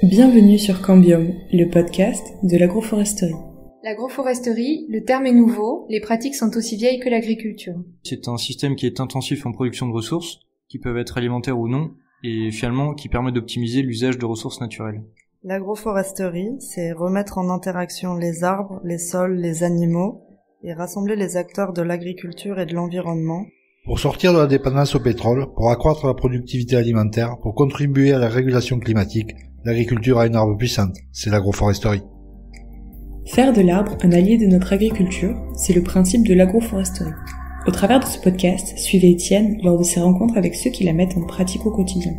Bienvenue sur Cambium, le podcast de l'agroforesterie. L'agroforesterie, le terme est nouveau, les pratiques sont aussi vieilles que l'agriculture. C'est un système qui est intensif en production de ressources, qui peuvent être alimentaires ou non, et finalement qui permet d'optimiser l'usage de ressources naturelles. L'agroforesterie, c'est remettre en interaction les arbres, les sols, les animaux, et rassembler les acteurs de l'agriculture et de l'environnement. Pour sortir de la dépendance au pétrole, pour accroître la productivité alimentaire, pour contribuer à la régulation climatique, l'agriculture a une arme puissante, c'est l'agroforesterie. Faire de l'arbre un allié de notre agriculture, c'est le principe de l'agroforesterie. Au travers de ce podcast, suivez Étienne lors de ses rencontres avec ceux qui la mettent en pratique au quotidien.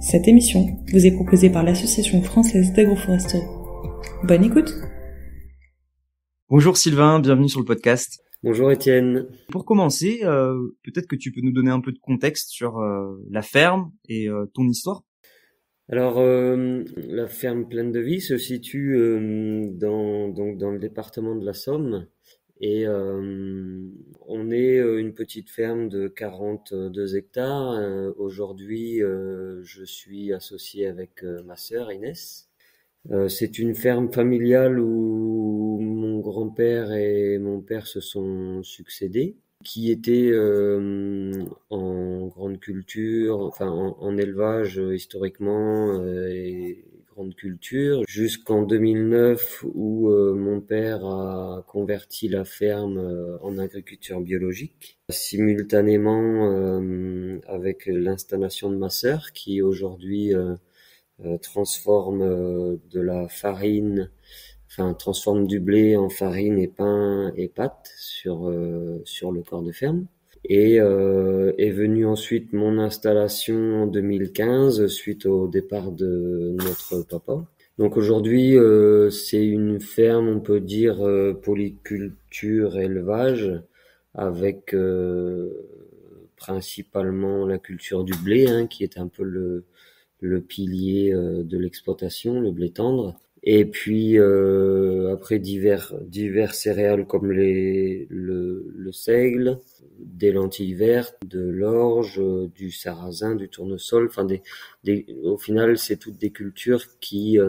Cette émission vous est proposée par l'Association française d'agroforesterie. Bonne écoute! Bonjour Sylvain, bienvenue sur le podcast. Bonjour Étienne. Pour commencer, peut-être que tu peux nous donner un peu de contexte sur la ferme et ton histoire. Alors, la ferme Pleine de Vie se situe dans le département de la Somme et on est une petite ferme de 42 hectares. Aujourd'hui, je suis associé avec ma sœur Inès. C'est une ferme familiale où mon grand-père et mon père se sont succédés, qui était en grande culture, enfin en élevage historiquement et grande culture, jusqu'en 2009 où mon père a converti la ferme en agriculture biologique, simultanément avec l'installation de ma sœur qui aujourd'hui transforme de la farine, transforme du blé en farine et pain et pâtes sur le corps de ferme. Et est venue ensuite mon installation en 2015 suite au départ de notre papa. Donc aujourd'hui, c'est une ferme, on peut dire, polyculture élevage avec principalement la culture du blé, qui est un peu le pilier de l'exploitation, le blé tendre. Et puis après divers céréales comme le seigle, des lentilles vertes, de l'orge, du sarrasin, du tournesol. Au final, c'est toutes des cultures qui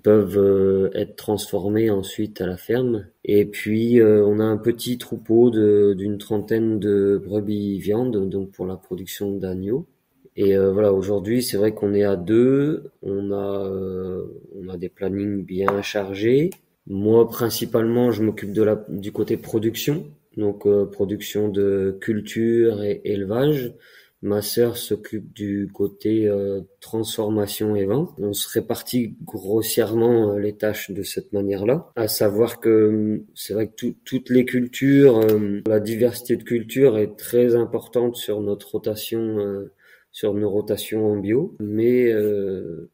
peuvent être transformées ensuite à la ferme. Et puis on a un petit troupeau d'une trentaine de brebis viande, donc pour la production d'agneaux. Et voilà, aujourd'hui, c'est vrai qu'on est à deux, on a des plannings bien chargés. Moi, principalement, je m'occupe du côté production, donc production de culture et élevage. Ma sœur s'occupe du côté transformation et vente. On se répartit grossièrement les tâches de cette manière-là. À savoir que c'est vrai que toutes les cultures, la diversité de cultures est très importante sur notre rotation. Sur nos rotations en bio, mais le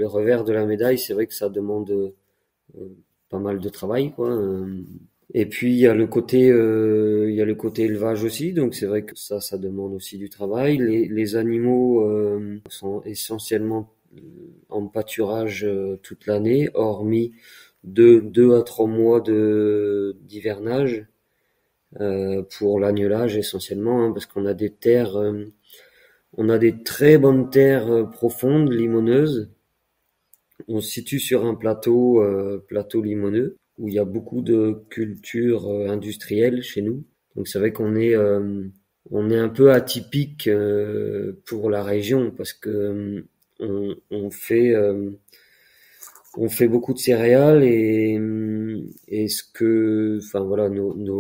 revers de la médaille, c'est vrai que ça demande pas mal de travail, quoi. Et puis il y a le côté élevage aussi, donc c'est vrai que ça demande aussi du travail. Les animaux sont essentiellement en pâturage toute l'année, hormis 2 à 3 mois d'hivernage pour l'agnelage essentiellement, parce qu'on a des terres. On a des très bonnes terres profondes, limoneuses. On se situe sur un plateau limoneux, où il y a beaucoup de cultures industrielles chez nous. Donc c'est vrai qu'on est un peu atypique pour la région, parce que on fait beaucoup de céréales et nos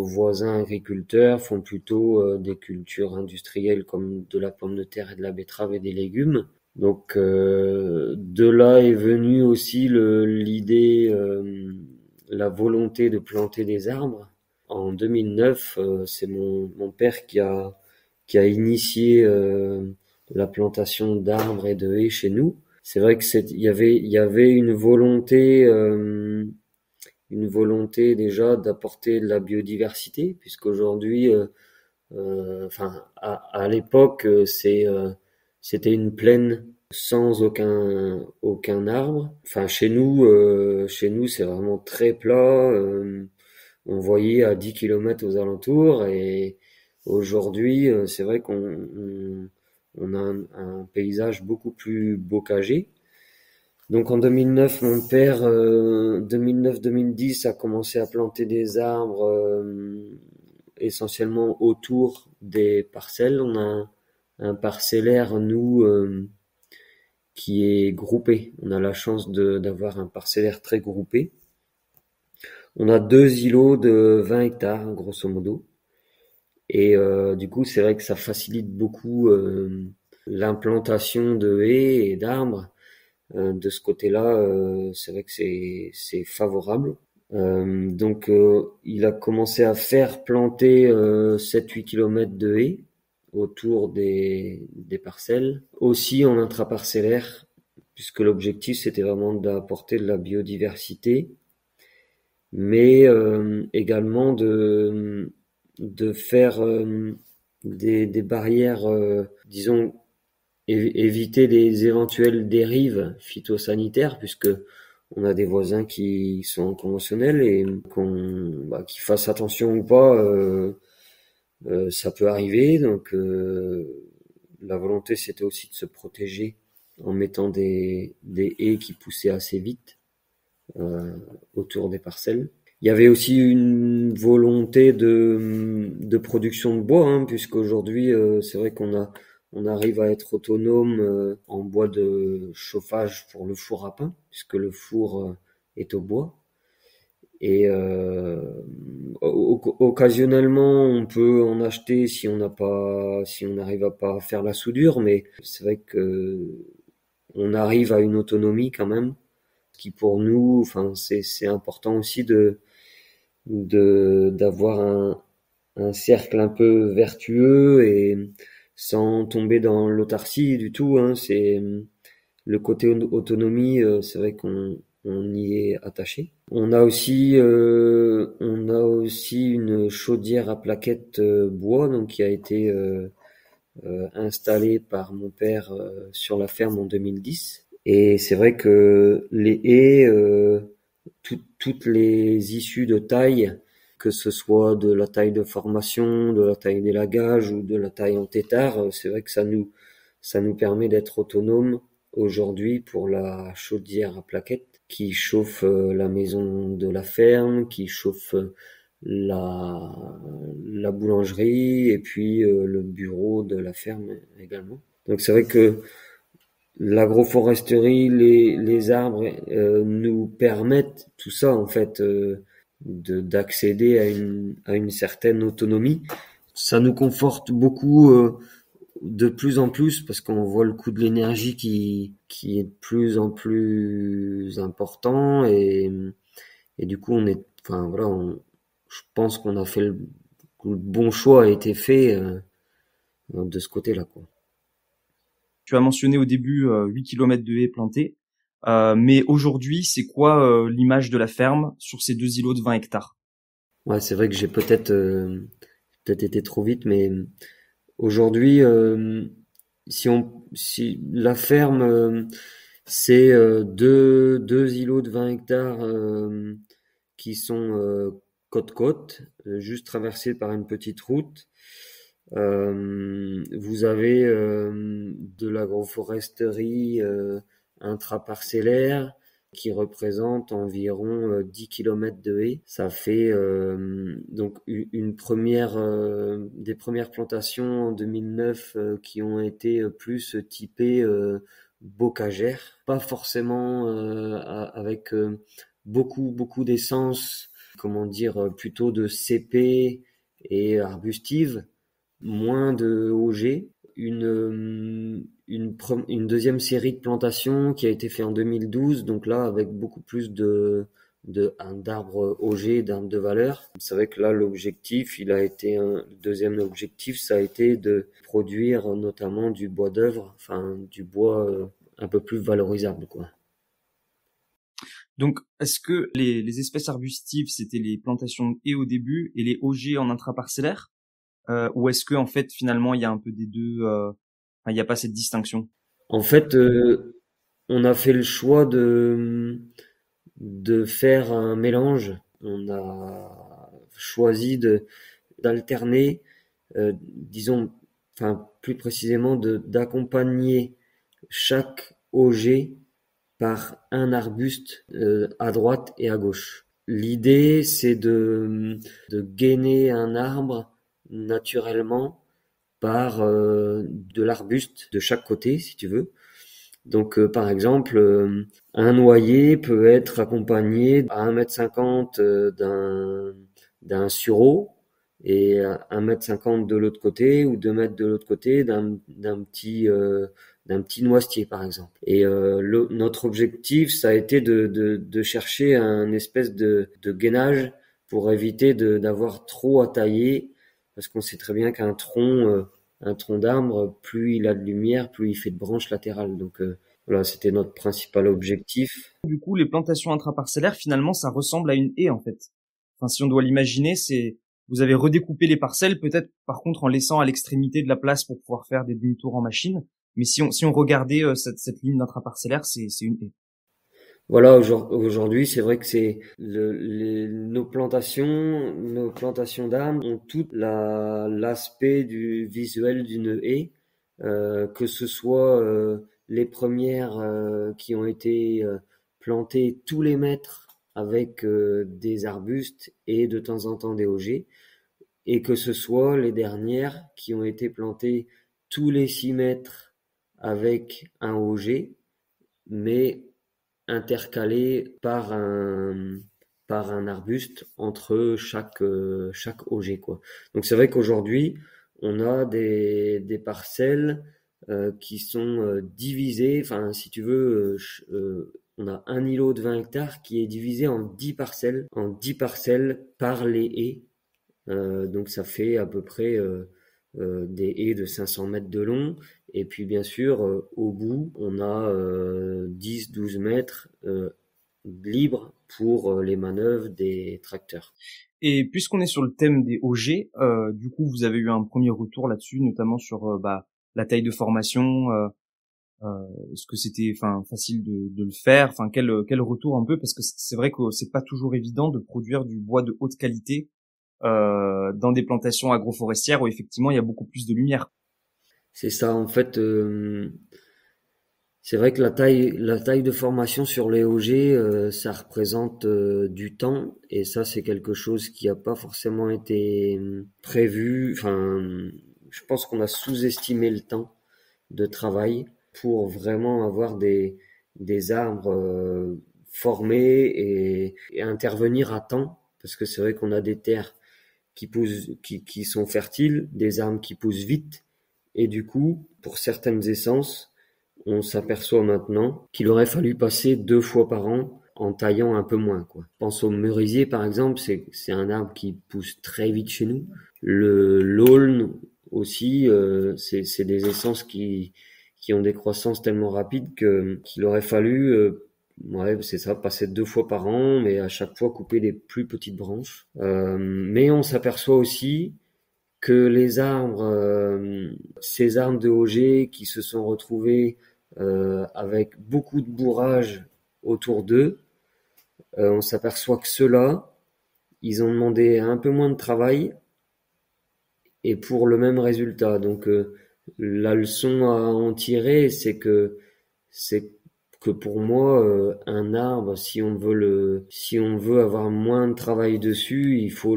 voisins agriculteurs font plutôt des cultures industrielles comme de la pomme de terre et de la betterave et des légumes. Donc de là est venue aussi l'idée, la volonté de planter des arbres. En 2009, c'est mon père qui a initié la plantation d'arbres et de haies chez nous. C'est vrai que il y avait une volonté déjà d'apporter de la biodiversité, puisqu'aujourd'hui, à l'époque, c'était une plaine sans aucun arbre. Enfin, chez nous, c'est vraiment très plat. On voyait à 10 km aux alentours, et aujourd'hui, c'est vrai qu'on a un paysage beaucoup plus bocagé. Donc en 2009, mon père, 2009-2010, a commencé à planter des arbres essentiellement autour des parcelles. On a un parcellaire, nous, qui est groupé. On a la chance d'avoir un parcellaire très groupé. On a 2 îlots de 20 hectares, grosso modo. Et du coup, c'est vrai que ça facilite beaucoup l'implantation de haies et d'arbres. De ce côté-là, c'est vrai que c'est favorable. Donc, il a commencé à faire planter 7-8 kilomètres de haies autour des parcelles, aussi en intraparcellaire, puisque l'objectif c'était vraiment d'apporter de la biodiversité, mais également de faire des barrières, disons, éviter les éventuelles dérives phytosanitaires, puisque on a des voisins qui sont conventionnels et qu'ils fassent attention ou pas, ça peut arriver. Donc la volonté c'était aussi de se protéger en mettant des haies qui poussaient assez vite autour des parcelles. Il y avait aussi une volonté de production de bois, hein, puisqu'aujourd'hui c'est vrai on arrive à être autonome en bois de chauffage pour le four à pain, puisque le four est au bois. Et occasionnellement, on peut en acheter si on n'arrive pas à faire la soudure, mais c'est vrai que on arrive à une autonomie quand même, ce qui pour nous, enfin, c'est important aussi d'avoir un cercle un peu vertueux et sans tomber dans l'autarcie du tout, hein. C'est le côté autonomie, c'est vrai qu'on y est attaché. On a aussi une chaudière à plaquettes bois, donc qui a été installée par mon père sur la ferme en 2010. Et c'est vrai que les haies, toutes les issues de taille, que ce soit de la taille de formation, de la taille d'élagage ou de la taille en tétard, c'est vrai que ça nous permet d'être autonomes aujourd'hui pour la chaudière à plaquettes qui chauffe la maison de la ferme, qui chauffe la boulangerie et puis le bureau de la ferme également. Donc c'est vrai que l'agroforesterie, les arbres nous permettent tout ça en fait, d'accéder à une certaine autonomie. Ça nous conforte beaucoup de plus en plus, parce qu'on voit le coût de l'énergie qui est de plus en plus important, et du coup je pense qu'on a fait le bon choix a été fait de ce côté-là, quoi. Tu as mentionné au début 8 kilomètres de haies plantées, mais aujourd'hui, c'est quoi l'image de la ferme sur ces 2 îlots de 20 hectares? Ouais, c'est vrai que j'ai peut-être été trop vite, mais aujourd'hui, si la ferme, c'est deux îlots de 20 hectares qui sont côte-côte, juste traversés par une petite route. Vous avez de l'agroforesterie intraparcellaire qui représente environ 10 kilomètres de haies. Ça fait donc des premières plantations en 2009 qui ont été plus typées bocagères, pas forcément avec beaucoup d'essence, plutôt de cépées et arbustives, moins de OG. Une deuxième série de plantations qui a été faite en 2012, donc là avec beaucoup plus d'arbres OG, d'arbres de valeur. C'est vrai que là le deuxième objectif, ça a été de produire notamment du bois d'œuvre, enfin du bois un peu plus valorisable, quoi. Donc, est-ce que les espèces arbustives, c'était les plantations haies au début et les OG en intraparcellaire, ou est-ce que en fait finalement il y a un peu des deux, il n'y a pas cette distinction? En fait, on a fait le choix de faire un mélange. On a choisi d'alterner, disons, enfin plus précisément d'accompagner chaque OG par un arbuste à droite et à gauche. L'idée, c'est de gainer un arbre naturellement par de l'arbuste de chaque côté, si tu veux. Donc, par exemple, un noyer peut être accompagné à 1,50 m d'un sureau et à 1,50 m de l'autre côté ou 2 mètres de l'autre côté d'un petit noisetier, par exemple. Et notre objectif, ça a été de chercher un espèce de gainage pour éviter d'avoir trop à tailler, parce qu'on sait très bien qu'un tronc d'arbre, plus il a de lumière, plus il fait de branches latérales. Donc voilà, c'était notre principal objectif. Du coup, les plantations intraparcellaires, finalement, ça ressemble à une haie, en fait. Enfin, si on doit l'imaginer, vous avez redécoupé les parcelles, peut-être par contre en laissant à l'extrémité de la place pour pouvoir faire des demi-tours en machine. Mais si on regardait cette ligne d'intraparcellaire, c'est une haie. Voilà, aujourd'hui, c'est vrai que c'est nos plantations d'arbres ont tout l'aspect du visuel d'une haie, que ce soit les premières qui ont été plantées tous les mètres avec des arbustes et de temps en temps des augers, et que ce soit les dernières qui ont été plantées tous les 6 mètres avec un auger, mais intercalé par un arbuste entre chaque auger, quoi. Donc c'est vrai qu'aujourd'hui on a des parcelles qui sont divisées, enfin si tu veux, on a un îlot de 20 hectares qui est divisé en 10 parcelles par les haies. Donc ça fait à peu près des haies de 500 mètres de long. Et puis bien sûr, au bout, on a 10-12 mètres libres pour les manœuvres des tracteurs. Et puisqu'on est sur le thème des augers, du coup, vous avez eu un premier retour là-dessus, notamment sur la taille de formation. Est-ce que c'était facile de le faire, quel retour un peu, parce que c'est vrai que c'est pas toujours évident de produire du bois de haute qualité dans des plantations agroforestières où effectivement il y a beaucoup plus de lumière. C'est ça, en fait. C'est vrai que la taille de formation sur les augers, ça représente du temps, et ça c'est quelque chose qui n'a pas forcément été prévu. Enfin, je pense qu'on a sous-estimé le temps de travail pour vraiment avoir des arbres formés et intervenir à temps, parce que c'est vrai qu'on a des terres qui poussent, qui sont fertiles, des arbres qui poussent vite, et du coup, pour certaines essences, on s'aperçoit maintenant qu'il aurait fallu passer 2 fois par an en taillant un peu moins, quoi. Je pense au merisier, par exemple, c'est un arbre qui pousse très vite chez nous. L'aulne aussi, c'est des essences qui ont des croissances tellement rapides qu'il aurait fallu, c'est ça, passer 2 fois par an, mais à chaque fois couper des plus petites branches. Mais on s'aperçoit aussi que les arbres, ces arbres de auger qui se sont retrouvés avec beaucoup de bourrage autour d'eux, on s'aperçoit que ceux-là, ils ont demandé un peu moins de travail et pour le même résultat. Donc la leçon à en tirer, c'est que pour moi, un arbre, si on veut avoir moins de travail dessus, il faut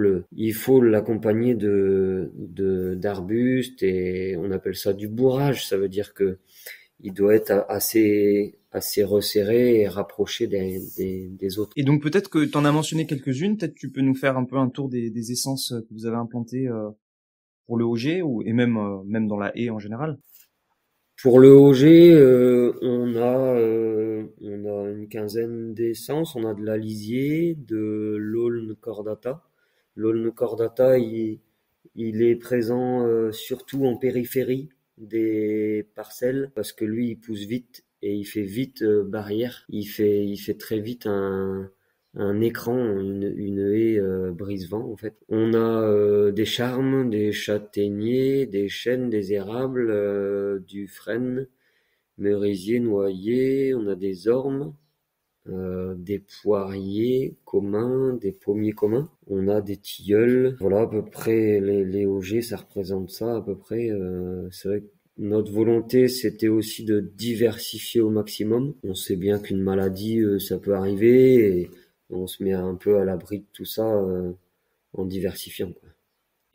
l'accompagner d'arbustes, et on appelle ça du bourrage. Ça veut dire que il doit être assez resserré et rapproché des autres. Et donc peut-être que tu en as mentionné quelques-unes, peut-être tu peux nous faire un peu un tour des essences que vous avez implantées pour le auger et même dans la haie en général. Pour le auger, on a une quinzaine d'essences. On a de la lisier, de l'aulne cordata. L'aulne cordata, il est présent surtout en périphérie des parcelles, parce que lui, il pousse vite et il fait vite barrière. Il fait très vite un écran, une haie brise-vent, en fait. On a des charmes, des châtaigniers, des chênes, des érables, du frêne, merisier, noyer. On a des ormes, des poiriers communs, des pommiers communs. On a des tilleuls. Voilà, à peu près les augers, ça représente ça à peu près. C'est vrai que Notre volonté, c'était aussi de diversifier au maximum. On sait bien qu'une maladie, ça peut arriver et on se met un peu à l'abri de tout ça en diversifiant, quoi.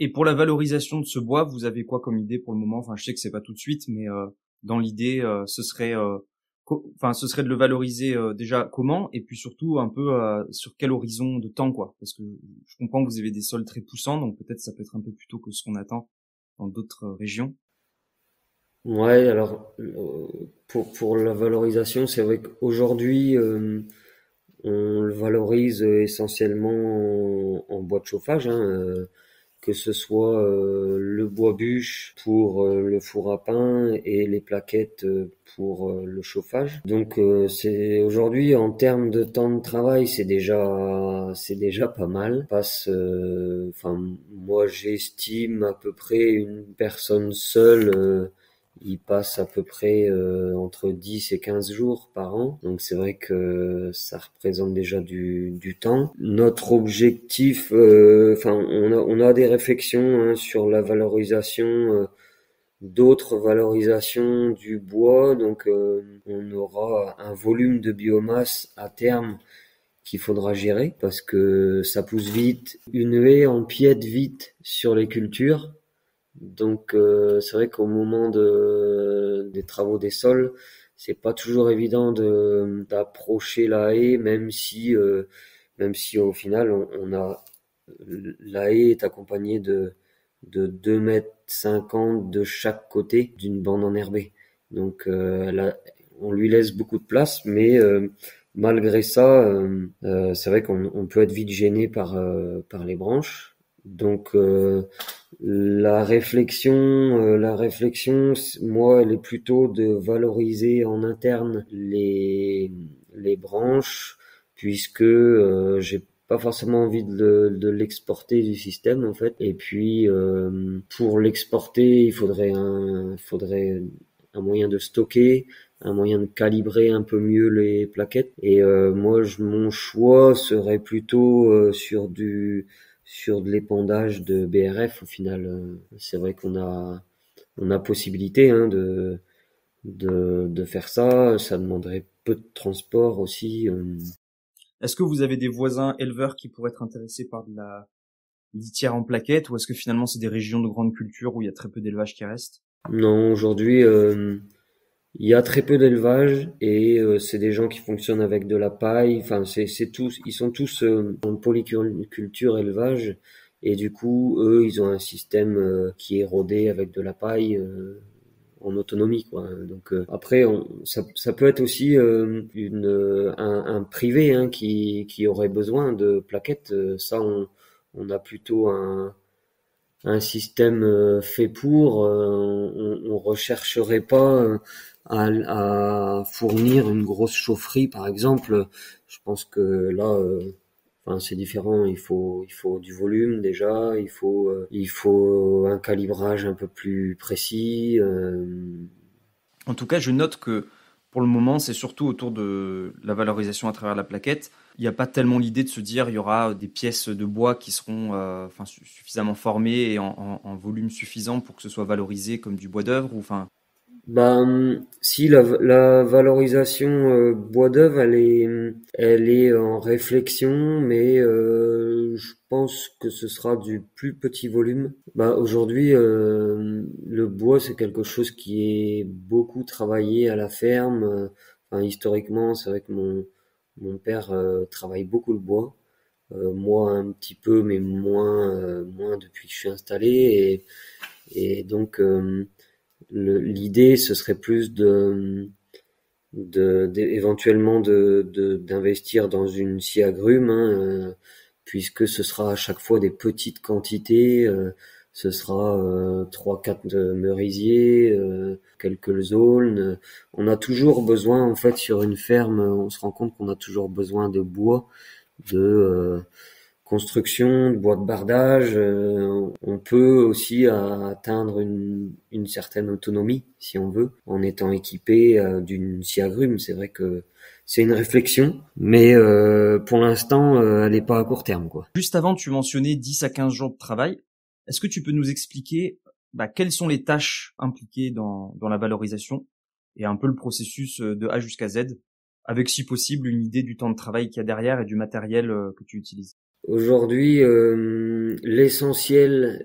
Et pour la valorisation de ce bois, vous avez quoi comme idée pour le moment? Enfin, je sais que c'est pas tout de suite, mais dans l'idée, ce serait de le valoriser déjà comment, et puis surtout un peu sur quel horizon de temps, quoi. Parce que je comprends que vous avez des sols très poussants, donc peut-être ça peut être un peu plus tôt que ce qu'on attend dans d'autres régions. Ouais, alors pour la valorisation, c'est vrai qu'aujourd'hui on le valorise essentiellement en bois de chauffage, hein, que ce soit le bois bûche pour le four à pain et les plaquettes pour le chauffage. Donc c'est aujourd'hui en termes de temps de travail, c'est déjà pas mal. Moi j'estime à peu près une personne seule. Il passe à peu près entre 10 et 15 jours par an. Donc c'est vrai que ça représente déjà du temps. Notre objectif, on a des réflexions hein, sur la valorisation, d'autres valorisations du bois. Donc on aura un volume de biomasse à terme qu'il faudra gérer parce que ça pousse vite. Une haie empiète vite sur les cultures. Donc c'est vrai qu'au moment des travaux des sols, c'est pas toujours évident d'approcher la haie, même si au final on a la haie est accompagnée de 2,50 m de chaque côté d'une bande enherbée. Donc on lui laisse beaucoup de place, mais malgré ça, c'est vrai qu'on peut être vite gêné par les branches. Donc la réflexion, moi, elle est plutôt de valoriser en interne les branches, puisque j'ai pas forcément envie de l'exporter du système en fait. Et puis pour l'exporter, il faudrait un moyen de stocker, un moyen de calibrer un peu mieux les plaquettes. Et moi, mon choix serait plutôt sur de l'épandage de BRF. Au final, c'est vrai qu'on a possibilité hein, de faire ça. Ça demanderait peu de transport aussi. Est-ce que vous avez des voisins éleveurs qui pourraient être intéressés par de la litière en plaquettes, ou est-ce que finalement c'est des régions de grande culture où il y a très peu d'élevage qui reste? Non, aujourd'hui il y a très peu d'élevage et c'est des gens qui fonctionnent avec de la paille. Enfin, ils sont tous en polyculture élevage et du coup, eux, ils ont un système qui est rodé avec de la paille en autonomie, quoi. Donc après, ça peut être aussi un privé hein, qui aurait besoin de plaquettes. Ça, on a plutôt un système fait pour. On rechercherait pas à fournir une grosse chaufferie par exemple. Je pense que là c'est différent, il faut du volume déjà, il faut un calibrage un peu plus précis. En tout cas, je note que pour le moment, c'est surtout autour de la valorisation à travers la plaquette. Il n'y a pas tellement l'idée de se dire il y aura des pièces de bois qui seront suffisamment formées et en volume suffisant pour que ce soit valorisé comme du bois d'œuvre, ou enfin. Si la valorisation bois d'œuvre, elle est en réflexion, mais je pense que ce sera du plus petit volume. Aujourd'hui, le bois c'est quelque chose qui est beaucoup travaillé à la ferme. Historiquement, c'est vrai que mon père travaille beaucoup le bois. Moi un petit peu, mais moins depuis que je suis installé et donc l'idée ce serait plus éventuellement d'investir dans une scie agrume hein, puisque ce sera à chaque fois des petites quantités, ce sera 3-4 merisiers, quelques aulnes. On a toujours besoin en fait sur une ferme, on se rend compte qu'on a toujours besoin de bois, de construction, de bois de bardage. On peut aussi atteindre une certaine autonomie, si on veut, en étant équipé d'une scie agrume. C'est vrai que c'est une réflexion, mais pour l'instant, elle n'est pas à court terme, quoi. Juste avant, tu mentionnais 10 à 15 jours de travail. Est-ce que tu peux nous expliquer quelles sont les tâches impliquées dans la valorisation et un peu le processus de A jusqu'à Z, avec si possible une idée du temps de travail qu'il y a derrière et du matériel que tu utilises. Aujourd'hui, l'essentiel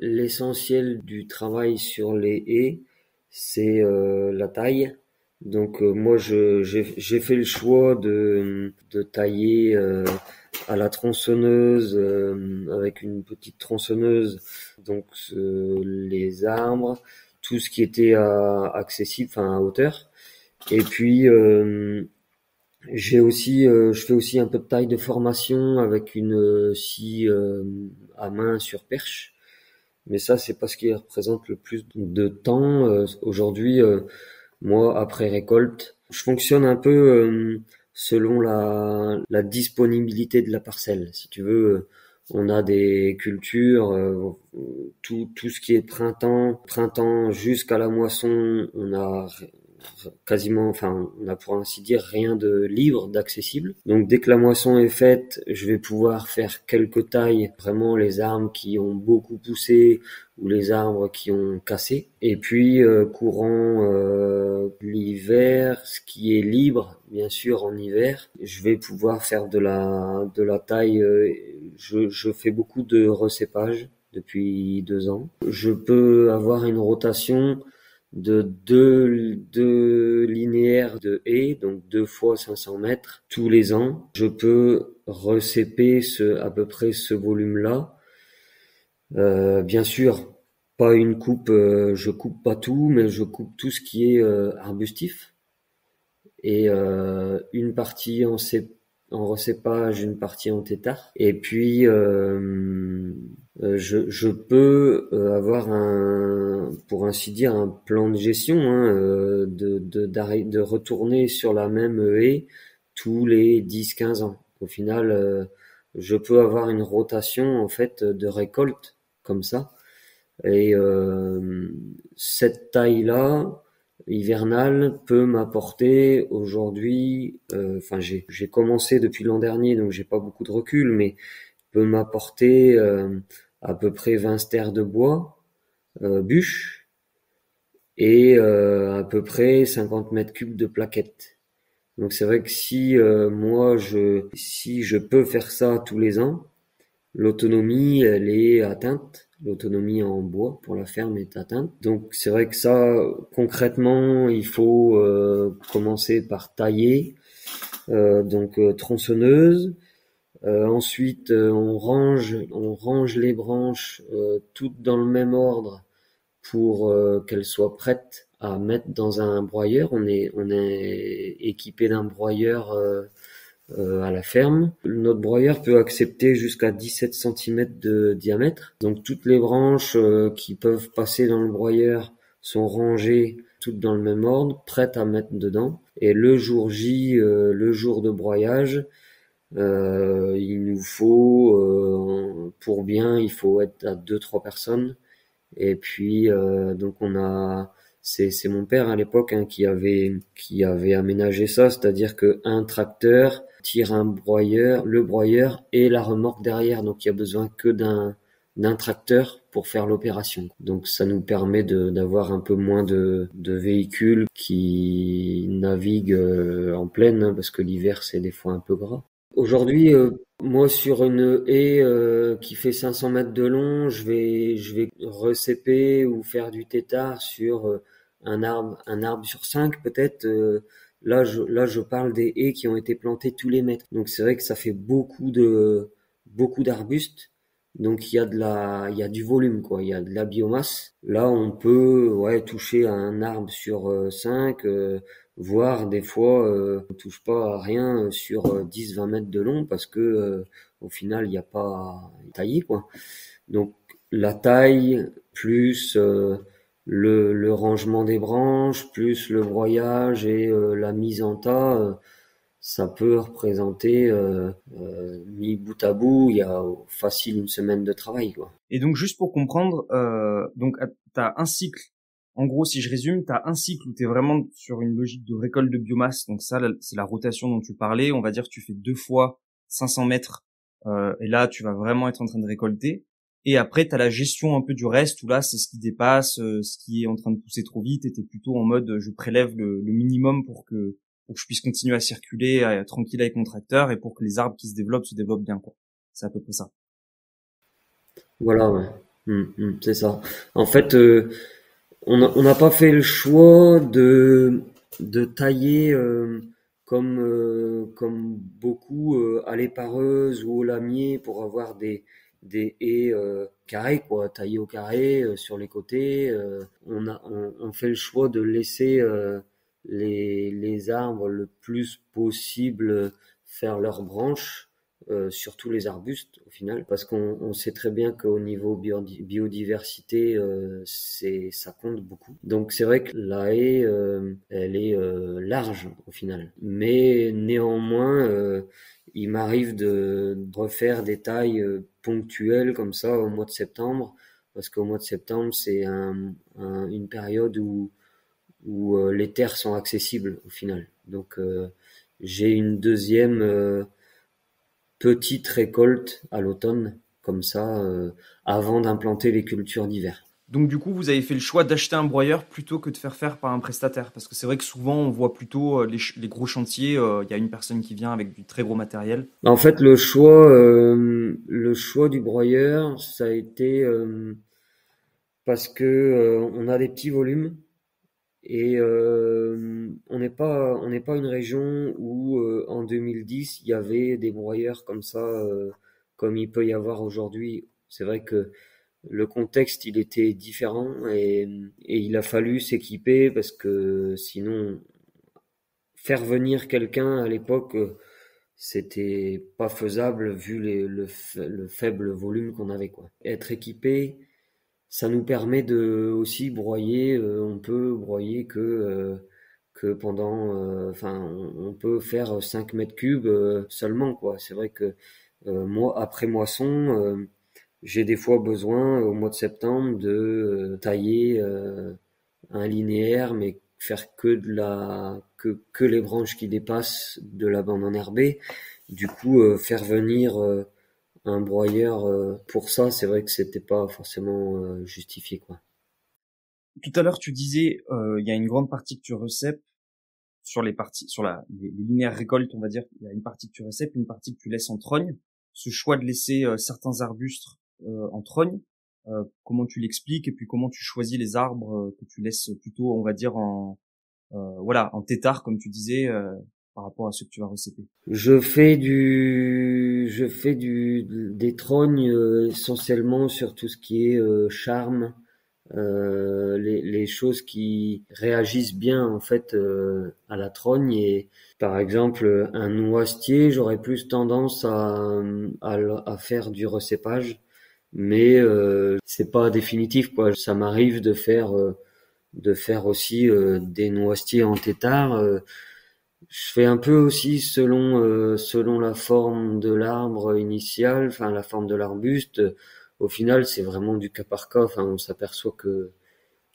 du travail sur les haies, c'est la taille. Donc moi j'ai fait le choix de tailler à la tronçonneuse avec une petite tronçonneuse, donc les arbres, tout ce qui était accessible, enfin à hauteur. Et puis je fais aussi un peu de taille de formation avec une scie à main sur perche. Mais ça, c'est pas ce qui représente le plus de temps. Aujourd'hui, moi, après récolte, je fonctionne un peu selon la disponibilité de la parcelle. Si tu veux, on a des cultures, tout ce qui est printemps jusqu'à la moisson, on a quasiment, enfin, on a pour ainsi dire rien de libre, d'accessible. Donc dès que la moisson est faite, je vais pouvoir faire quelques tailles, vraiment les arbres qui ont beaucoup poussé ou les arbres qui ont cassé. Et puis courant l'hiver, ce qui est libre, bien sûr en hiver, je vais pouvoir faire de la taille. Je fais beaucoup de recépage depuis 2 ans. Je peux avoir une rotation de deux linéaires de haies, donc 2 fois 500 mètres tous les ans. Je peux recéper à peu près ce volume-là. Bien sûr, pas une coupe, je coupe pas tout, mais je coupe tout ce qui est arbustif. Et une partie en recépage, une partie en tétard. Et puis je peux avoir pour ainsi dire, un plan de gestion, de retourner sur la même haie tous les 10-15 ans. Au final, je peux avoir une rotation en fait de récolte comme ça. Et cette taille-là hivernale peut m'apporter aujourd'hui, j'ai commencé depuis l'an dernier, donc j'ai pas beaucoup de recul, mais peut m'apporter à peu près 20 stères de bois, bûches, et à peu près 50 mètres cubes de plaquettes. Donc c'est vrai que si je peux faire ça tous les ans, l'autonomie elle est atteinte. L'autonomie en bois pour la ferme est atteinte. Donc c'est vrai que ça, concrètement, il faut commencer par tailler, tronçonneuse. Ensuite, on range les branches toutes dans le même ordre pour qu'elles soient prêtes à mettre dans un broyeur. On est équipé d'un broyeur à la ferme. Notre broyeur peut accepter jusqu'à 17 cm de diamètre. Donc toutes les branches qui peuvent passer dans le broyeur sont rangées toutes dans le même ordre, prêtes à mettre dedans. Et le jour J, le jour de broyage, il nous faut il faut être à 2-3 personnes. Et puis donc c'est mon père à l'époque qui avait aménagé ça, c'est-à-dire que un tracteur tire le broyeur et la remorque derrière, donc il y a besoin que d'un tracteur pour faire l'opération. Donc ça nous permet d'avoir un peu moins de véhicules qui naviguent en plaine, parce que l'hiver c'est des fois un peu gras. Aujourd'hui, moi sur une haie qui fait 500 mètres de long, je vais recéper ou faire du tétard sur un arbre sur 5 peut-être. Là je parle des haies qui ont été plantées tous les mètres. Donc c'est vrai que ça fait beaucoup d'arbustes. Donc il y a du volume quoi, il y a de la biomasse. Là on peut toucher à un arbre sur 5, voire des fois on touche pas à rien sur 10-20 mètres de long, parce que au final il n'y a pas taillé quoi. Donc la taille plus le rangement des branches plus le broyage et la mise en tas, ça peut représenter mis bout à bout, il y a facile une semaine de travail quoi. Et donc juste pour comprendre, donc t'as un cycle. En gros, si je résume, t'as un cycle où t'es vraiment sur une logique de récolte de biomasse. Donc ça, c'est la rotation dont tu parlais. On va dire que tu fais 2 fois 500 mètres. Et là, tu vas vraiment être en train de récolter. Et après, t'as la gestion un peu du reste où là, c'est ce qui dépasse, ce qui est en train de pousser trop vite. Et t'es plutôt en mode, je prélève le minimum pour que je puisse continuer à circuler tranquille avec mon tracteur et pour que les arbres qui se développent bien, quoi. C'est à peu près ça. Voilà, ouais. C'est ça. En fait, on n'a pas fait le choix de tailler comme beaucoup à l'épareuse ou au lamier pour avoir des haies carrées, quoi, taillées au carré sur les côtés. On fait le choix de laisser les arbres le plus possible faire leurs branches, surtout les arbustes au final, parce qu'on sait très bien qu'au niveau biodiversité, ça compte beaucoup. Donc c'est vrai que la haie, elle est large au final, mais néanmoins, il m'arrive de refaire des tailles ponctuelles comme ça au mois de septembre, parce qu'au mois de septembre c'est une période où les terres sont accessibles au final. Donc j'ai une deuxième petite récolte à l'automne, comme ça, avant d'implanter les cultures d'hiver. Donc du coup, vous avez fait le choix d'acheter un broyeur plutôt que de faire par un prestataire, parce que c'est vrai que souvent on voit plutôt les gros chantiers, il y a une personne qui vient avec du très gros matériel. En fait, le choix du broyeur, ça a été parce que on a des petits volumes. Et on n'est pas une région où en 2010 il y avait des broyeurs comme ça, comme il peut y avoir aujourd'hui. C'est vrai que le contexte il était différent et il a fallu s'équiper parce que sinon faire venir quelqu'un à l'époque c'était pas faisable vu le faible volume qu'on avait, quoi. Être équipé, ça nous permet de aussi broyer. On peut broyer que pendant, on peut faire 5 mètres cubes seulement, quoi. C'est vrai que moi, après moisson, j'ai des fois besoin au mois de septembre de tailler un linéaire, mais faire que les branches qui dépassent de la bande enherbée. Du coup, faire venir un broyeur pour ça, c'est vrai que c'était pas forcément justifié, quoi. Tout à l'heure, tu disais, il y a une grande partie que tu recèpes sur les linéaires récoltes, on va dire. Il y a une partie que tu recèpes, une partie que tu laisses en trogne. Ce choix de laisser certains arbustes en trogne, comment tu l'expliques et puis comment tu choisis les arbres que tu laisses plutôt, on va dire, en tétard, comme tu disais, par rapport à ceux que tu vas recéper. Je fais des trognes essentiellement sur tout ce qui est charme, les choses qui réagissent bien en fait à la trogne. Et par exemple un noisetier, j'aurais plus tendance à faire du recépage, mais c'est pas définitif, quoi. Ça m'arrive de faire aussi des noisetiers en tétard. Je fais un peu aussi selon la forme de l'arbre initial, enfin la forme de l'arbuste. Au final, c'est vraiment du cas par cas. Enfin, on s'aperçoit que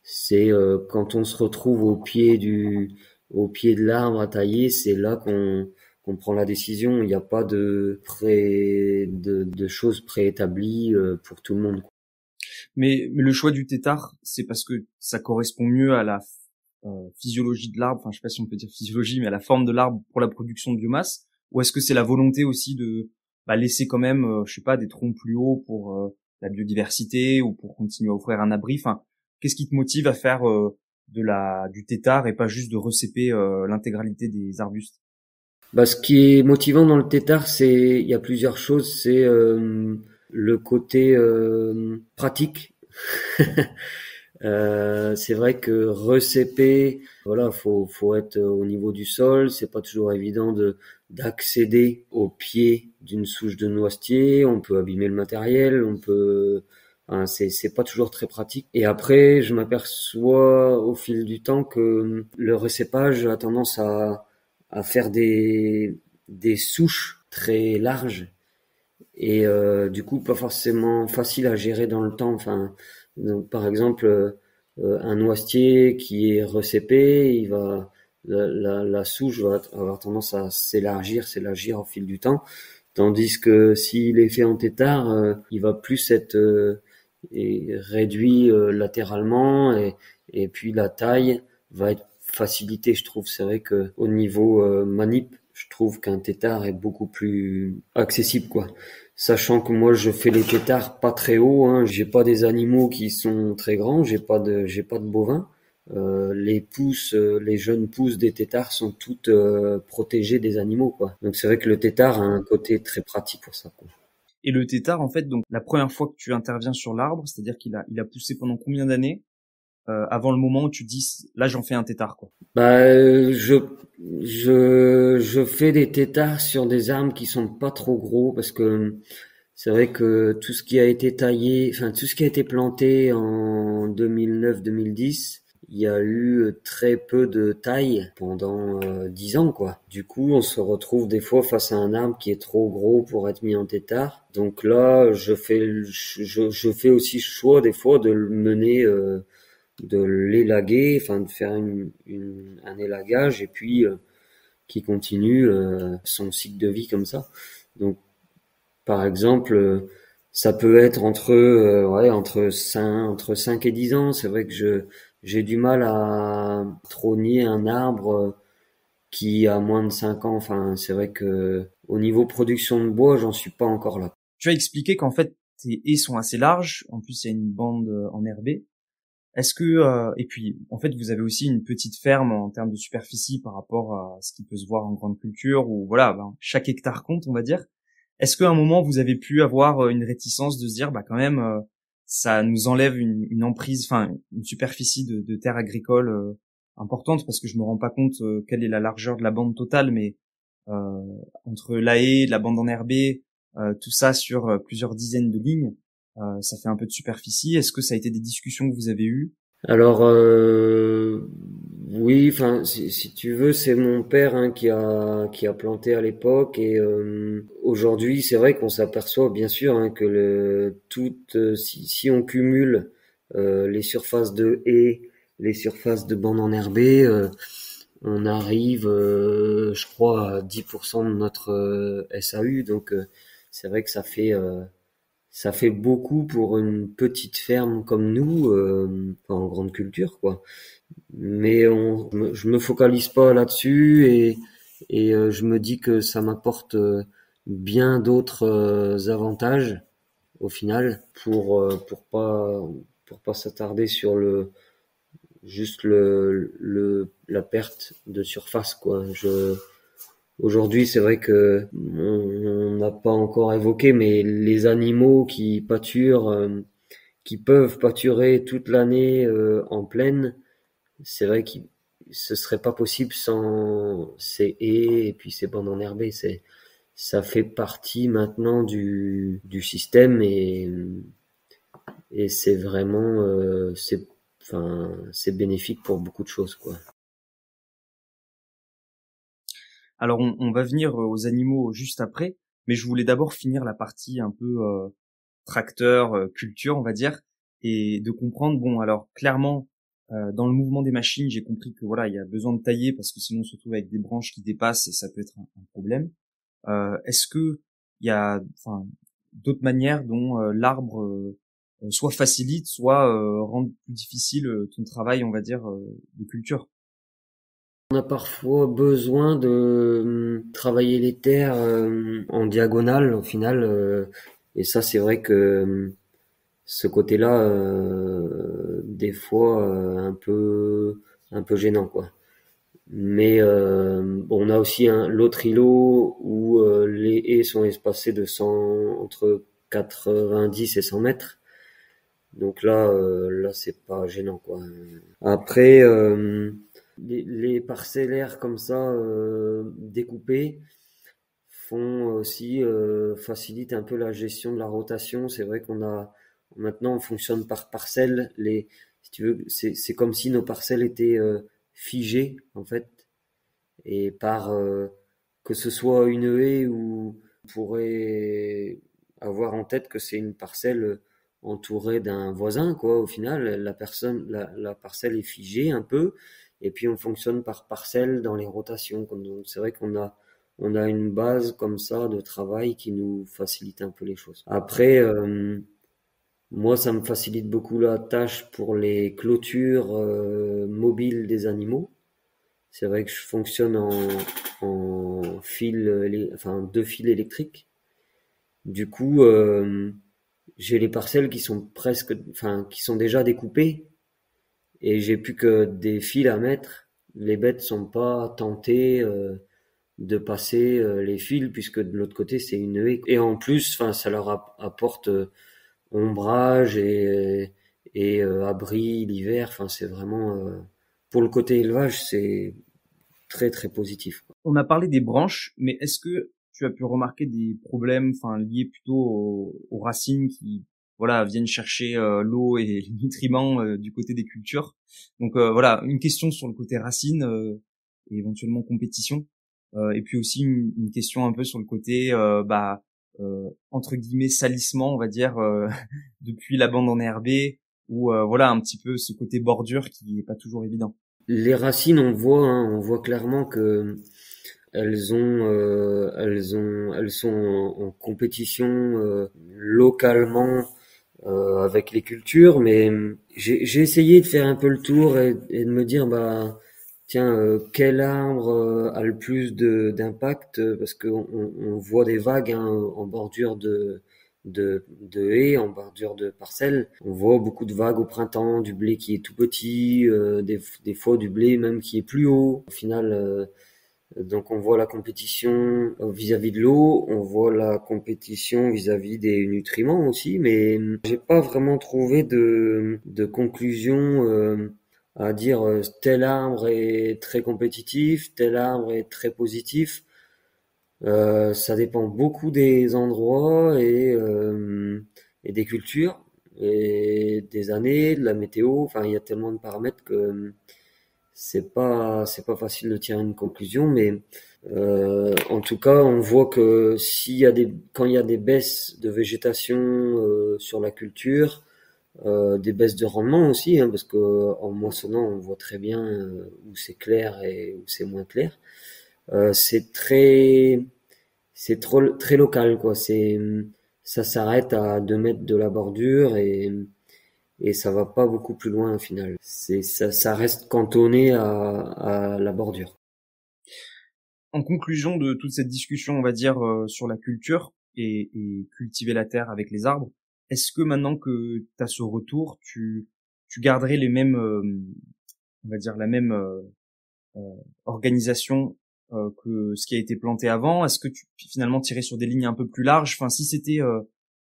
c'est quand on se retrouve au pied de l'arbre à tailler, c'est là qu'on prend la décision. Il n'y a pas de choses préétablies pour tout le monde. Mais le choix du tétard, c'est parce que ça correspond mieux à la physiologie de l'arbre, enfin je sais pas si on peut dire physiologie, mais à la forme de l'arbre pour la production de biomasse, ou est-ce que c'est la volonté aussi de laisser quand même, je sais pas, des troncs plus hauts pour la biodiversité ou pour continuer à offrir un abri. Enfin, qu'est-ce qui te motive à faire du tétard et pas juste de recéper l'intégralité des arbustes? Ce qui est motivant dans le tétard, il y a plusieurs choses. C'est le côté pratique. C'est vrai que recéper, voilà, faut être au niveau du sol. C'est pas toujours évident d'accéder au pied d'une souche de noisetier. On peut abîmer le matériel, c'est pas toujours très pratique. Et après, je m'aperçois au fil du temps que le recépage a tendance à faire des souches très larges et du coup pas forcément facile à gérer dans le temps. Enfin, donc, par exemple, un noisetier qui est recépé, la souche va avoir tendance à s'élargir au fil du temps. Tandis que s'il est fait en tétard, il va plus être réduit latéralement et puis la taille va être facilitée, je trouve. C'est vrai que au niveau manip, je trouve qu'un tétard est beaucoup plus accessible, quoi. Sachant que moi je fais les tétards pas très haut, hein. J'ai pas des animaux qui sont très grands, j'ai pas de bovins. Les jeunes pousses des tétards sont toutes protégées des animaux, quoi. Donc c'est vrai que le tétard a un côté très pratique pour ça, quoi. Et le tétard, en fait, donc la première fois que tu interviens sur l'arbre, c'est-à-dire il a poussé pendant combien d'années avant le moment où tu dis là j'en fais un tétard, quoi. Bah, je fais des tétards sur des arbres qui sont pas trop gros parce que c'est vrai que tout ce qui a été taillé, enfin tout ce qui a été planté en 2009-2010, il y a eu très peu de taille pendant 10 ans, quoi. Du coup, on se retrouve des fois face à un arbre qui est trop gros pour être mis en tétard. Donc là, je fais aussi le choix des fois de le mener, de l'élaguer, enfin de faire un élagage et puis qui continue son cycle de vie comme ça. Donc par exemple, ça peut être entre 5 et 10 ans. C'est vrai que j'ai du mal à trogner un arbre qui a moins de 5 ans. Enfin, c'est vrai que au niveau production de bois, j'en suis pas encore là. Tu as expliqué qu'en fait tes haies sont assez larges. En plus, il y a une bande enherbée. Est-ce que et puis en fait vous avez aussi une petite ferme en termes de superficie par rapport à ce qui peut se voir en grande culture où voilà, chaque hectare compte, on va dire. Est-ce qu'à un moment vous avez pu avoir une réticence de se dire quand même ça nous enlève une emprise, enfin une superficie de terre agricole importante, parce que je me rends pas compte quelle est la largeur de la bande totale, mais entre la haie, la bande enherbée, tout ça sur plusieurs dizaines de lignes. Ça fait un peu de superficie. Est-ce que ça a été des discussions que vous avez eues? Alors oui, enfin si tu veux, c'est mon père qui a planté à l'époque et aujourd'hui c'est vrai qu'on s'aperçoit bien sûr que si on cumule les surfaces de haies, les surfaces de bandes enherbées, on arrive, je crois, à 10% de notre SAU. Donc c'est vrai que ça fait beaucoup pour une petite ferme comme nous, en grande culture, quoi. Mais je me focalise pas là-dessus et je me dis que ça m'apporte bien d'autres avantages au final pour pas s'attarder sur la perte de surface, quoi. Aujourd'hui, c'est vrai que on n'a pas encore évoqué, mais les animaux qui pâturent, qui peuvent pâturer toute l'année en plaine, c'est vrai que ce serait pas possible sans ces haies et puis ces bandes enherbées. Ça fait partie maintenant du système et c'est vraiment c'est bénéfique pour beaucoup de choses, quoi. Alors on va venir aux animaux juste après, mais je voulais d'abord finir la partie un peu tracteur, culture, on va dire, et de comprendre, bon alors clairement dans le mouvement des machines, j'ai compris que voilà, il y a besoin de tailler parce que sinon on se retrouve avec des branches qui dépassent et ça peut être un problème. Est-ce que il y a d'autres manières dont l'arbre soit facilite, soit rende plus difficile ton travail, on va dire, de culture? On a parfois besoin de travailler les terres en diagonale au final, et ça c'est vrai que ce côté-là, des fois un peu gênant, quoi. Mais on a aussi l'autre îlot où les haies sont espacées entre 90 et 100 mètres. Donc là c'est pas gênant, quoi. Après les parcellaires comme ça découpés font aussi facilitent un peu la gestion de la rotation. C'est vrai maintenant on fonctionne par parcelles. Si tu veux, c'est comme si nos parcelles étaient figées en fait, et que ce soit une haie ou on pourrait avoir en tête que c'est une parcelle entourée d'un voisin, quoi. Au final, la parcelle est figée un peu, et puis on fonctionne par parcelle dans les rotations. Donc c'est vrai on a une base comme ça de travail qui nous facilite un peu les choses. Après, moi, ça me facilite beaucoup la tâche pour les clôtures mobiles des animaux. C'est vrai que je fonctionne en deux fils électriques. Du coup, j'ai les parcelles qui sont qui sont déjà découpées et j'ai plus que des fils à mettre. Les bêtes sont pas tentées de passer les fils puisque de l'autre côté c'est une haie. Et en plus, ça leur apporte ombrage et abri l'hiver. C'est vraiment pour le côté élevage, c'est très très positif. On a parlé des branches, mais est-ce que tu as pu remarquer des problèmes, liés plutôt aux racines qui, viennent chercher l'eau et les nutriments du côté des cultures. Donc une question sur le côté racines et éventuellement compétition, et puis aussi une question un peu sur le côté entre guillemets salissement, on va dire, depuis la bande enherbée, ou un petit peu ce côté bordure qui est pas toujours évident. Les racines, on voit clairement que elles sont en compétition localement avec les cultures, mais j'ai essayé de faire un peu le tour et de me dire quel arbre a le plus d'impact, parce que on voit des vagues en bordure de haies, en bordure de parcelles. On voit beaucoup de vagues au printemps, du blé qui est tout petit, des fois du blé même qui est plus haut. Au final, donc on voit la compétition vis-à-vis de l'eau, on voit la compétition vis-à-vis des nutriments aussi, mais j'ai pas vraiment trouvé de conclusion à dire tel arbre est très compétitif, tel arbre est très positif. Ça dépend beaucoup des endroits et des cultures et des années, de la météo. Il y a tellement de paramètres que c'est pas facile de tirer une conclusion, mais en tout cas, on voit que quand il y a des baisses de végétation sur la culture, des baisses de rendement aussi, parce que en moissonnant, on voit très bien où c'est clair et où c'est moins clair. C'est très local, quoi. Ça s'arrête à 2 mètres de la bordure et ça va pas beaucoup plus loin au final. Ça reste cantonné à la bordure. En conclusion de toute cette discussion, on va dire, sur la culture et cultiver la terre avec les arbres, est-ce que maintenant que tu as ce retour, tu garderais les mêmes, on va dire la même organisation que ce qui a été planté avant? Est-ce que tu finalement tirais sur des lignes un peu plus larges? Si c'était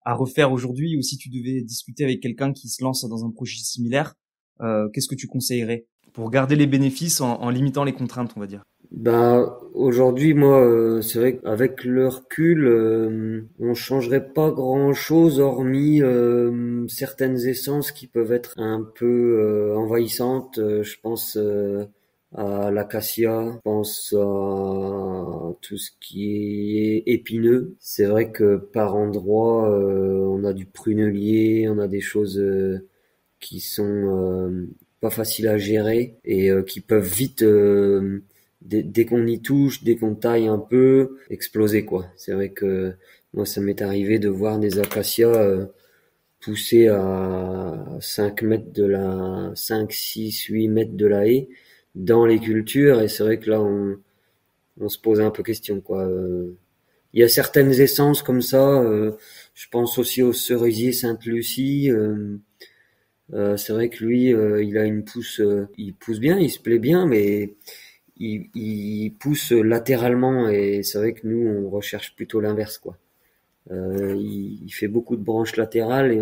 à refaire aujourd'hui, ou si tu devais discuter avec quelqu'un qui se lance dans un projet similaire, qu'est-ce que tu conseillerais pour garder les bénéfices en limitant les contraintes, on va dire? Aujourd'hui, moi, c'est vrai qu'avec le recul, on changerait pas grand-chose hormis certaines essences qui peuvent être un peu envahissantes. Je pense à l'acacia, je pense à tout ce qui est épineux. C'est vrai que par endroits, on a du prunelier, on a des choses qui sont pas faciles à gérer et qui peuvent vite dès qu'on y touche, dès qu'on taille un peu, exploser, quoi. C'est vrai que moi, ça m'est arrivé de voir des acacias pousser à 5 mètres 5, 6, 8 mètres de la haie dans les cultures, et c'est vrai que là, on se pose un peu question, quoi. Il y a certaines essences comme ça, je pense aussi au cerisier Sainte-Lucie, c'est vrai que lui, il a une pousse, il pousse bien, il se plaît bien, mais il pousse latéralement, et c'est vrai que nous on recherche plutôt l'inverse, quoi. Il fait beaucoup de branches latérales et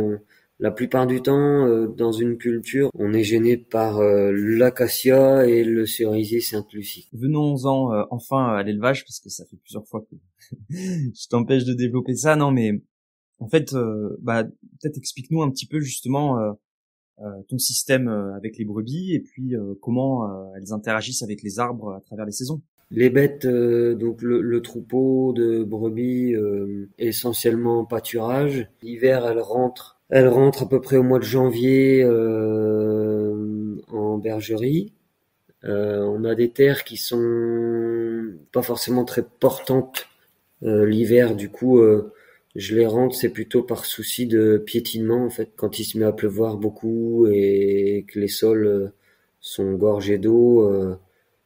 la plupart du temps dans une culture on est gêné par l'acacia et le cerisier Sainte-Lucie. Venons-en enfin à l'élevage, parce que ça fait plusieurs fois que je t'empêche de développer ça. Non, mais en fait, peut-être explique-nous un petit peu justement ton système avec les brebis, et puis comment elles interagissent avec les arbres à travers les saisons. Les bêtes, donc le troupeau de brebis, essentiellement pâturage. L'hiver, elles rentrent à peu près au mois de janvier en bergerie. On a des terres qui sont pas forcément très portantes l'hiver. Du coup, je les rentre, c'est plutôt par souci de piétinement en fait. Quand il se met à pleuvoir beaucoup et que les sols sont gorgés d'eau,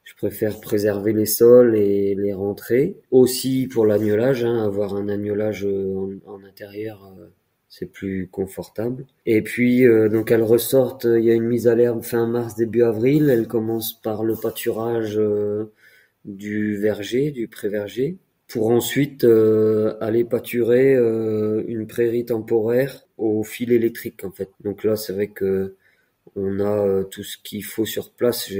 je préfère préserver les sols et les rentrer. Aussi pour l'agnolage, avoir un agnolage en intérieur, c'est plus confortable. Et puis donc elles ressortent, il y a une mise à l'herbe fin mars, début avril. Elle commence par le pâturage du verger, du pré-verger, pour ensuite aller pâturer une prairie temporaire au fil électrique en fait. Donc là c'est vrai que on a tout ce qu'il faut sur place.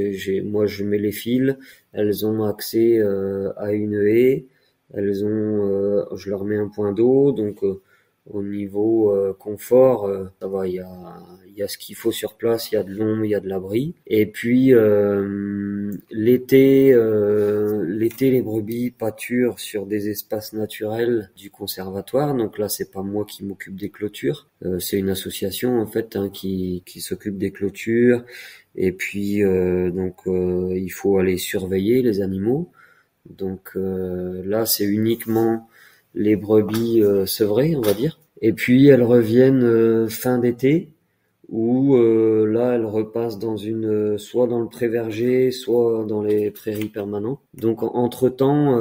Moi je mets les fils, elles ont accès à une haie, je leur mets un point d'eau, donc au niveau confort, ça va, il y a ce qu'il faut sur place, il y a de l'ombre, il y a de l'abri. Et puis l'été, les brebis pâturent sur des espaces naturels du conservatoire. Donc là, c'est pas moi qui m'occupe des clôtures, c'est une association en fait qui s'occupe des clôtures. Et puis il faut aller surveiller les animaux. Donc là, c'est uniquement les brebis sevrées, on va dire. Et puis elles reviennent fin d'été, où là elles repassent soit dans le pré-verger, soit dans les prairies permanentes. Donc entre-temps,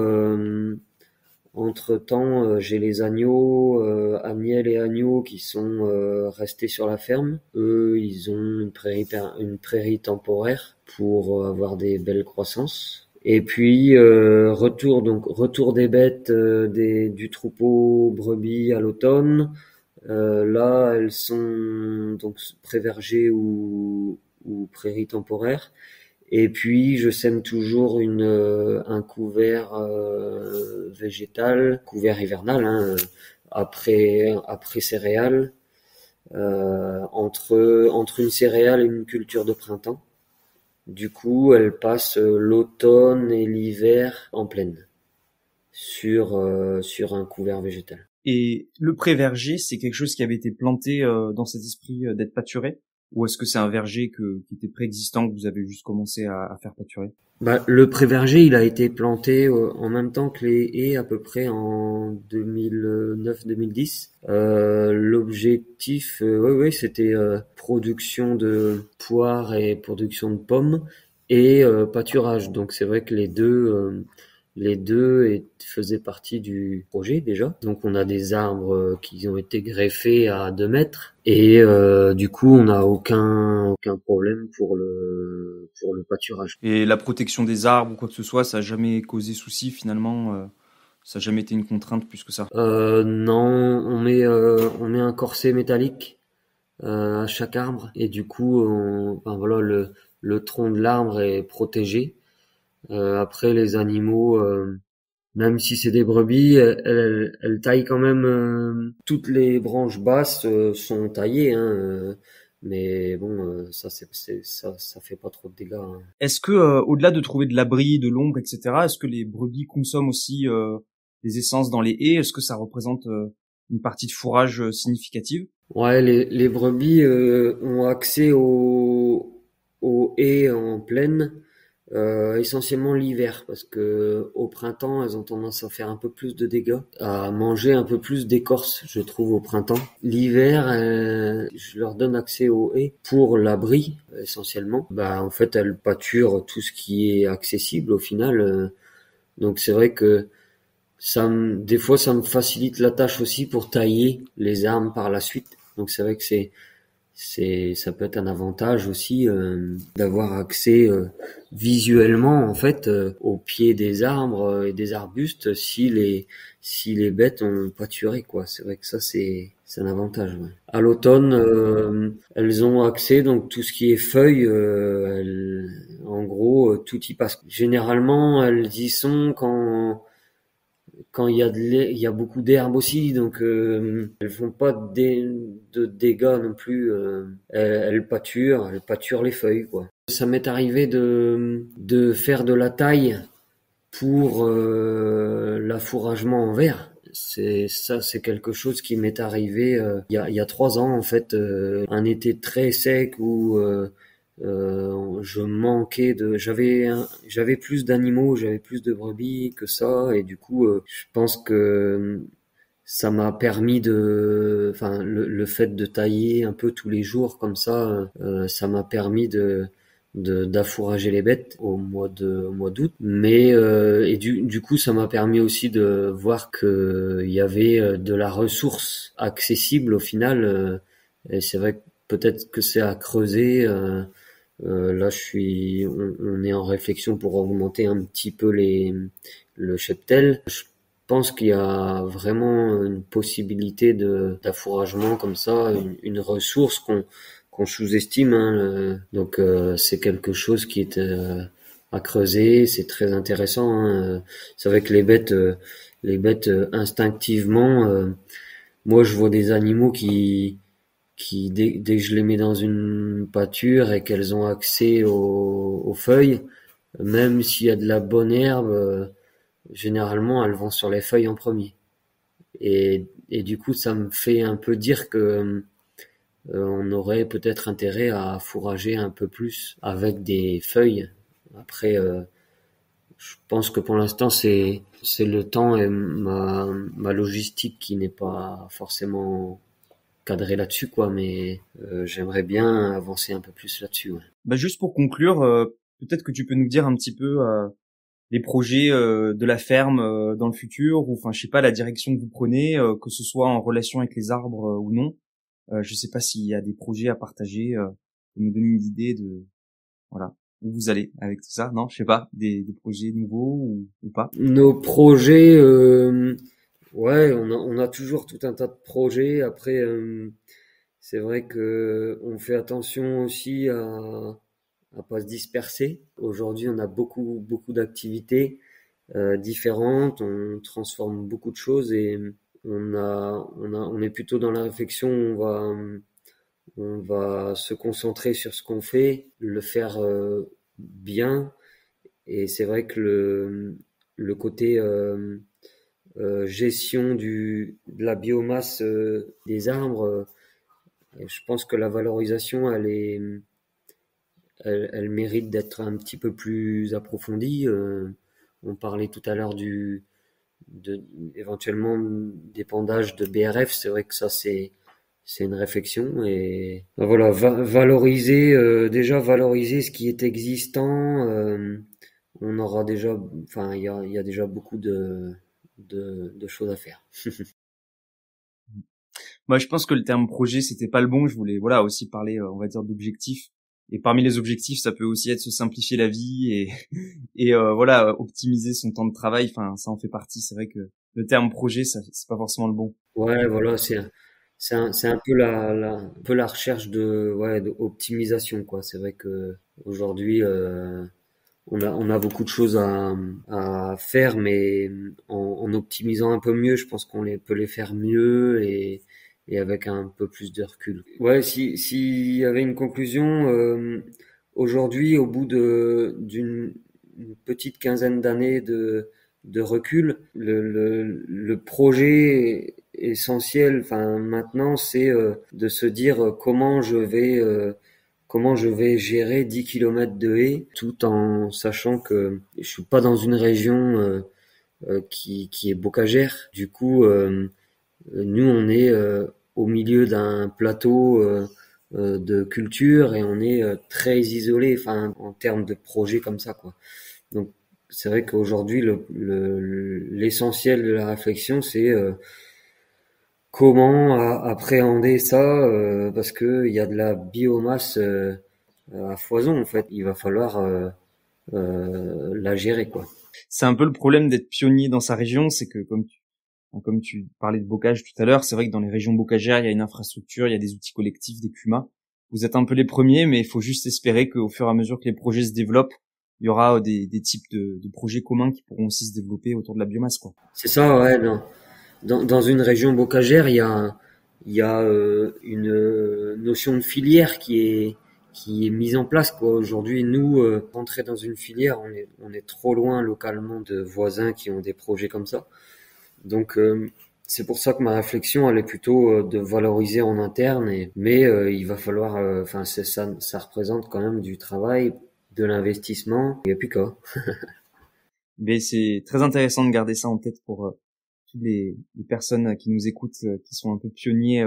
j'ai les agneaux, agnelles et agneaux qui sont restés sur la ferme. Eux, ils ont une prairie temporaire pour avoir des belles croissances. Et puis retour des bêtes du troupeau brebis à l'automne. Là, elles sont donc pré-verger ou prairie temporaire. Et puis je sème toujours un couvert végétal, couvert hivernal, après céréales, entre une céréale et une culture de printemps. Du coup, elle passe l'automne et l'hiver en plaine sur un couvert végétal. Et le pré-verger, c'est quelque chose qui avait été planté dans cet esprit d'être pâturé, ou est-ce que c'est un verger qui était préexistant, que vous avez juste commencé à faire pâturer? Le pré-verger, il a été planté en même temps que les haies, à peu près en 2009-2010. L'objectif, c'était production de poires et production de pommes et pâturage. Donc c'est vrai que les deux faisaient partie du projet déjà. Donc on a des arbres qui ont été greffés à 2 mètres et du coup on n'a aucun problème pour le pâturage. Et la protection des arbres ou quoi que ce soit, ça a jamais causé souci finalement, ça a jamais été une contrainte plus que ça? Non, on met un corset métallique à chaque arbre et du coup le tronc de l'arbre est protégé. Après les animaux, même si c'est des brebis, elles taillent quand même. Toutes les branches basses sont taillées, mais bon, ça fait pas trop de dégâts. Est-ce que au-delà de trouver de l'abri, de l'ombre, etc., est-ce que les brebis consomment aussi des essences dans les haies? Est-ce que ça représente une partie de fourrage significative? Ouais, les brebis ont accès aux haies en plaine. Essentiellement l'hiver, parce que au printemps elles ont tendance à faire un peu plus de dégâts, à manger un peu plus d'écorce, je trouve, au printemps. L'hiver, je leur donne accès aux haies pour l'abri essentiellement. En fait elles pâturent tout ce qui est accessible au final, donc c'est vrai que des fois ça me facilite la tâche aussi pour tailler les arbres par la suite. Donc c'est vrai que ça peut être un avantage aussi d'avoir accès visuellement en fait au pied des arbres et des arbustes si les bêtes ont pâturé, quoi. C'est vrai que ça c'est un avantage. Ouais. À l'automne, elles ont accès, donc tout ce qui est feuilles, en gros tout y passe. Généralement elles y sont quand il y a beaucoup d'herbe aussi, donc elles font pas de dégâts non plus. Elles pâturent les feuilles, quoi. Ça m'est arrivé de faire de la taille pour l'affouragement en verre. C'est quelque chose qui m'est arrivé il y a 3 ans en fait, un été très sec où je manquais j'avais plus d'animaux, j'avais plus de brebis que ça, et du coup, je pense que ça m'a permis enfin, le fait de tailler un peu tous les jours comme ça, ça m'a permis d'affourager les bêtes au mois d'août. Mais et du coup, ça m'a permis aussi de voir que il y avait de la ressource accessible au final. Et c'est vrai que peut-être que c'est à creuser. Là, on est en réflexion pour augmenter un petit peu le cheptel. Je pense qu'il y a vraiment une possibilité d'affouragement comme ça, une ressource qu'on sous-estime, hein. Donc c'est quelque chose qui est à creuser. C'est très intéressant, hein. C'est vrai que les bêtes instinctivement, moi je vois des animaux qui dès que je les mets dans une pâture et qu'elles ont accès aux feuilles, même s'il y a de la bonne herbe, généralement elles vont sur les feuilles en premier. Et du coup, ça me fait un peu dire que on aurait peut-être intérêt à fourrager un peu plus avec des feuilles. Après, je pense que pour l'instant, c'est le temps et ma logistique qui n'est pas forcément cadrée là-dessus, quoi. Mais j'aimerais bien avancer un peu plus là-dessus. Ouais. Bah juste pour conclure, peut-être que tu peux nous dire un petit peu les projets de la ferme dans le futur, ou enfin je sais pas, la direction que vous prenez, que ce soit en relation avec les arbres ou non. Je sais pas s'il y a des projets à partager, pour nous donner une idée de voilà où vous allez avec tout ça. Non, je sais pas, des projets nouveaux ou pas. Nos projets, ouais, on a toujours tout un tas de projets. Après, c'est vrai que on fait attention aussi à pas se disperser. Aujourd'hui, on a beaucoup d'activités différentes. On transforme beaucoup de choses et on est plutôt dans la réflexion. On va se concentrer sur ce qu'on fait, le faire bien. Et c'est vrai que le côté gestion de la biomasse des arbres, je pense que la valorisation, elle mérite d'être un petit peu plus approfondie. On parlait tout à l'heure éventuellement d'épandage de BRF. C'est vrai que ça, c'est une réflexion. Et ben voilà, valoriser ce qui est existant. On aura déjà, enfin, il y a déjà beaucoup de choses à faire. Moi, je pense que le terme projet, c'était pas le bon. Je voulais, voilà, aussi parler, on va dire, d'objectifs. Et parmi les objectifs, ça peut aussi être se simplifier la vie et voilà, optimiser son temps de travail. Enfin, ça en fait partie. C'est vrai que le terme projet, ça, c'est pas forcément le bon. Ouais, voilà, c'est un peu un peu la recherche d'optimisation, quoi. C'est vrai que aujourd'hui, on a beaucoup de choses à faire, mais en optimisant un peu mieux, je pense qu'on peut les faire mieux et avec un peu plus de recul. Ouais, s'il y avait une conclusion, aujourd'hui, au bout d'une petite quinzaine d'années de recul, le projet essentiel, enfin maintenant, c'est de se dire comment je vais gérer 10 kilomètres de haies, tout en sachant que je suis pas dans une région qui est bocagère. Du coup, nous, on est au milieu d'un plateau de culture et on est très isolé, enfin, en termes de projets comme ça, quoi. Donc, c'est vrai qu'aujourd'hui, l'essentiel de la réflexion, c'est comment appréhender ça, parce que il y a de la biomasse à foison, en fait. Il va falloir la gérer, quoi. C'est un peu le problème d'être pionnier dans sa région, c'est que comme tu parlais de bocage tout à l'heure, c'est vrai que dans les régions bocagères, il y a une infrastructure, il y a des outils collectifs, des CUMA. Vous êtes un peu les premiers, mais il faut juste espérer qu'au fur et à mesure que les projets se développent, il y aura des types de projets communs qui pourront aussi se développer autour de la biomasse, quoi. C'est ça, ouais. Dans une région bocagère, il y a une notion de filière qui est mise en place, quoi. Aujourd'hui, nous, rentrer dans une filière, on est trop loin localement de voisins qui ont des projets comme ça. Donc, C'est pour ça que ma réflexion, elle est plutôt de valoriser en interne, mais il va falloir, enfin, ça représente quand même du travail, de l'investissement. Il n'y a plus qu'à. Mais c'est très intéressant de garder ça en tête pour toutes les personnes qui nous écoutent, qui sont un peu pionniers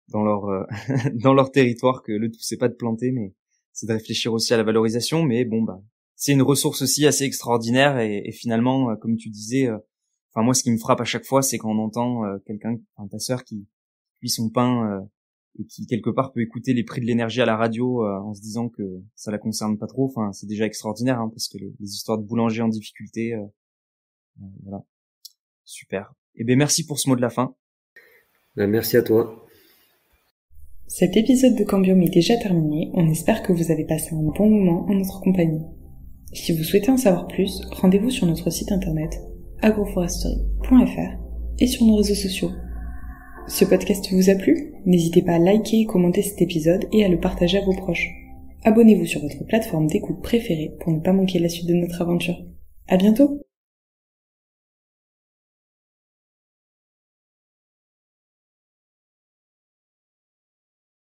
dans leur dans leur territoire, que le tout c'est pas de planter, mais c'est de réfléchir aussi à la valorisation. Mais bon, bah c'est une ressource aussi assez extraordinaire et finalement, comme tu disais, enfin moi ce qui me frappe à chaque fois, c'est quand on entend quelqu'un, enfin ta sœur qui cuit son pain et qui quelque part peut écouter les prix de l'énergie à la radio en se disant que ça la concerne pas trop. Enfin c'est déjà extraordinaire, hein, parce que les histoires de boulangers en difficulté, voilà, super. Et ben merci pour ce mot de la fin. Merci à toi. Cet épisode de Cambium est déjà terminé, on espère que vous avez passé un bon moment en notre compagnie. Si vous souhaitez en savoir plus, rendez-vous sur notre site internet agroforestery.fr et sur nos réseaux sociaux. Ce podcast vous a plu ? N'hésitez pas à liker et commenter cet épisode et à le partager à vos proches. Abonnez-vous sur votre plateforme d'écoute préférée pour ne pas manquer la suite de notre aventure. À bientôt!